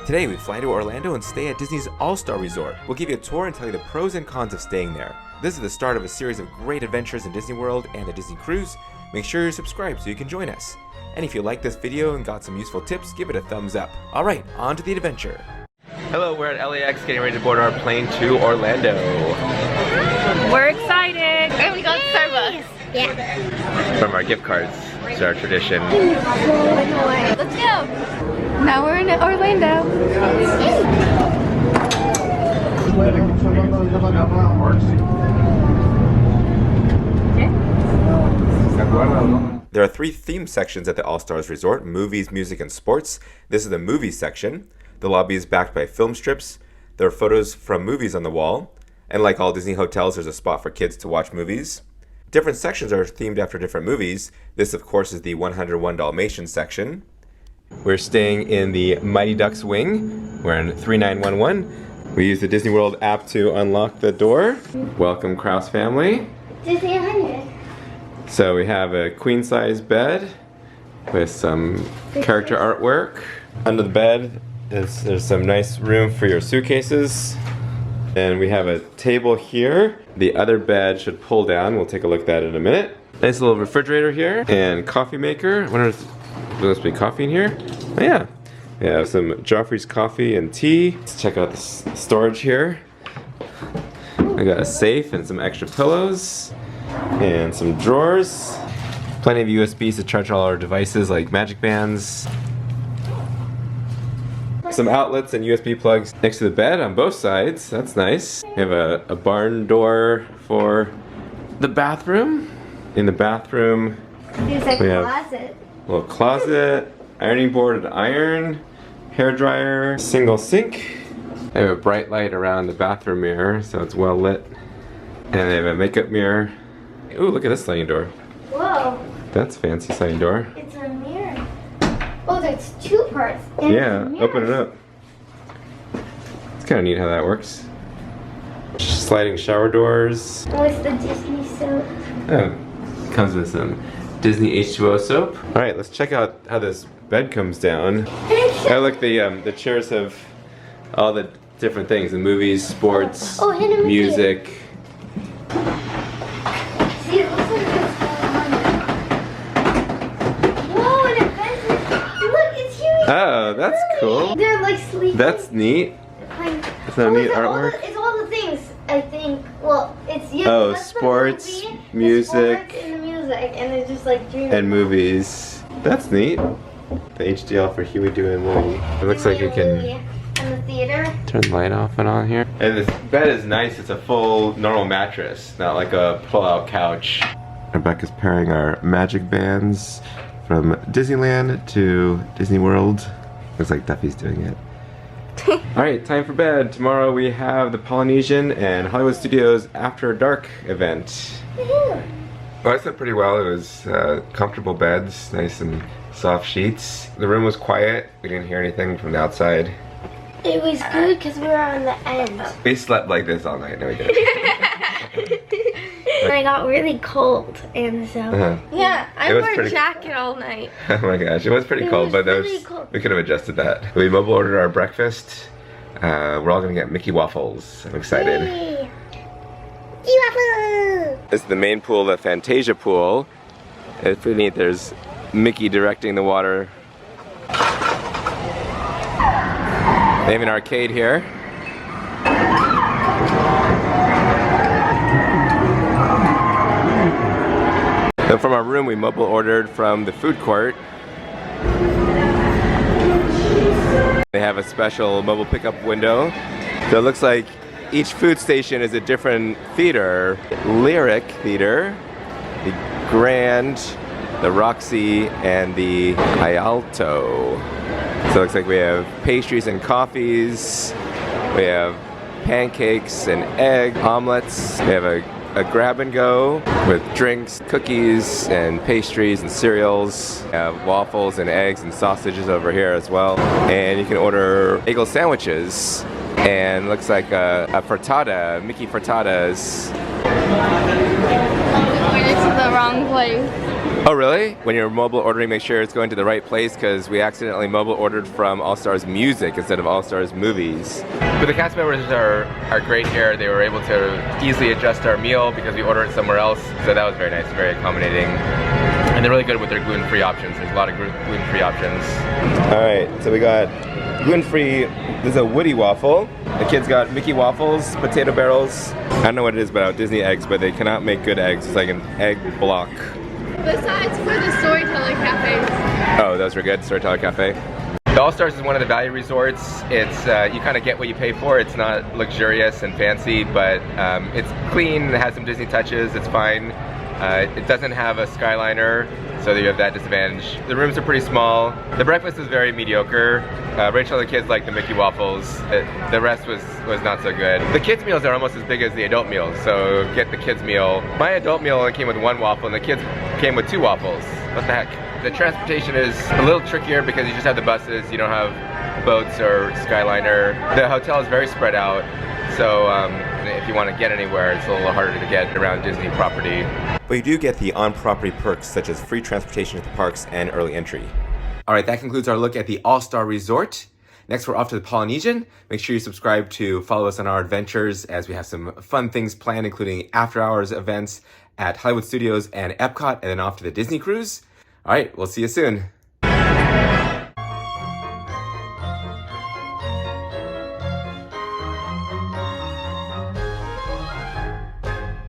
Today we fly to Orlando and stay at Disney's All-Star Resort. We'll give you a tour and tell you the pros and cons of staying there. This is the start of a series of great adventures in Disney World and the Disney Cruise. Make sure you're subscribed so you can join us. And if you like this video and got some useful tips, give it a thumbs up. Alright, on to the adventure. Hello, we're at LAX getting ready to board our plane to Orlando. We're excited! And we got Starbucks. Yeah. From our gift cards. It's our tradition. Let's go! Now we're in Orlando. There are 3 theme sections at the All-Stars Resort: movies, music, and sports. This is the movies section. The lobby is backed by film strips. There are photos from movies on the wall. And like all Disney hotels, there's a spot for kids to watch movies. Different sections are themed after different movies. This, of course, is the 101 Dalmatians section. We're staying in the Mighty Ducks wing. We're in 3911. We use the Disney World app to unlock the door. Welcome, Kraus family. Disney 100. So we have a queen-size bed with some character artwork. Under the bed, there's some nice room for your suitcases. And we have a table here. The other bed should pull down. We'll take a look at that in a minute. Nice little refrigerator here and coffee maker. I wonder if there's supposed to be coffee in here. Oh yeah. We have some Joffrey's coffee and tea. Let's check out the storage here. I got a safe and some extra pillows and some drawers. Plenty of USBs to charge all our devices like magic bands. Some outlets and USB plugs next to the bed on both sides. That's nice. We have a barn door for the bathroom. In the bathroom, There's a we have closet. a little closet, ironing board and iron, hair dryer, single sink. I have a bright light around the bathroom mirror, so it's well lit. And I have a makeup mirror. Ooh, look at this sliding door. Whoa. That's a fancy sliding door. It's a mirror. Oh, there's 2 parts. And Yeah, it's open it mirrors. up. It's kind of neat how that works. Sliding shower doors. What's the Disney soap? Oh, comes with some Disney H2O soap. All right, let's check out how this bed comes down. Oh, look, the chairs have all the different things: the movies, sports, Oh, and a movie. music. See, it looks like it's whoa, and it bends. Look, it's huge. Oh, that's cool. They're like sleeping. That's neat. Like, It's not neat it's all artwork. it's all the things, I think. Well, it's Oh, that's the sports, movie, the music. sports and the music, and they're just like dreaming. And movies. That's neat. The HDL for Huey, Dewey, and Louie. It looks like you can And the theater. turn the light off and on here. And this bed is nice. It's a full normal mattress, not like a pull-out couch. Rebecca's pairing our magic bands from Disneyland to Disney World. Looks like Duffy's doing it. Alright, time for bed. Tomorrow we have the Polynesian and Hollywood Studios After Dark event. Woohoo. Well, I slept pretty well. It was comfortable beds, nice and soft sheets. The room was quiet. We didn't hear anything from the outside. It was good because we were on the end. We slept like this all night. No, we didn't. And I got really cold, and so. Yeah, I It was wore a pretty- jacket all night. Oh my gosh, it was pretty It cold, was but that really was, cold. we could have adjusted that. We mobile ordered our breakfast. We're all gonna get Mickey waffles. I'm excited. Yay. Yee-waffle! This is the main pool, the Fantasia pool. It's pretty neat. There's Mickey directing the water. They have an arcade here. So from our room, we mobile ordered from the food court. They have a special mobile pickup window. So it looks like each food station is a different theater. Lyric Theater, the Grand, the Roxy, and the Rialto. So it looks like we have pastries and coffees. We have pancakes and egg omelets. We have a grab and go with drinks, cookies, and pastries and cereals. We have waffles and eggs and sausages over here as well. And you can order bagel sandwiches. And looks like a frittata, Mickey frittatas. We went into the wrong place. Oh, really? When you're mobile ordering, make sure it's going to the right place because we accidentally mobile ordered from All Stars Music instead of All Stars Movies. But the cast members are great here. They were able to easily adjust our meal because we ordered it somewhere else. So that was very nice, very accommodating. And they're really good with their gluten-free options. There's a lot of gluten-free options. All right, so we got gluten-free, this is a Woody waffle. The kids got Mickey waffles, potato barrels. I don't know what it is about Disney eggs, but they cannot make good eggs. It's like an egg block. Besides for the Storyteller Cafe. Oh, those were good, Storyteller Cafe. The All Stars is one of the value resorts. It's, you kind of get what you pay for. It's not luxurious and fancy, but it's clean, it has some Disney touches, it's fine. It doesn't have a Skyliner, so you have that disadvantage. The rooms are pretty small. The breakfast is very mediocre. Rachel and the kids like the Mickey waffles. The rest was not so good. The kids meals are almost as big as the adult meals, so get the kids meal. My adult meal only came with 1 waffle and the kids came with 2 waffles. What the heck? The transportation is a little trickier because you just have the buses, you don't have boats or Skyliner. The hotel is very spread out, so if you want to get anywhere, it's a little harder to get around Disney property. But you do get the on-property perks such as free transportation to the parks and early entry. All right, that concludes our look at the All-Star Resort. Next, we're off to the Polynesian. Make sure you subscribe to follow us on our adventures as we have some fun things planned, including after-hours events at Hollywood Studios and Epcot, and then off to the Disney cruise. All right, we'll see you soon.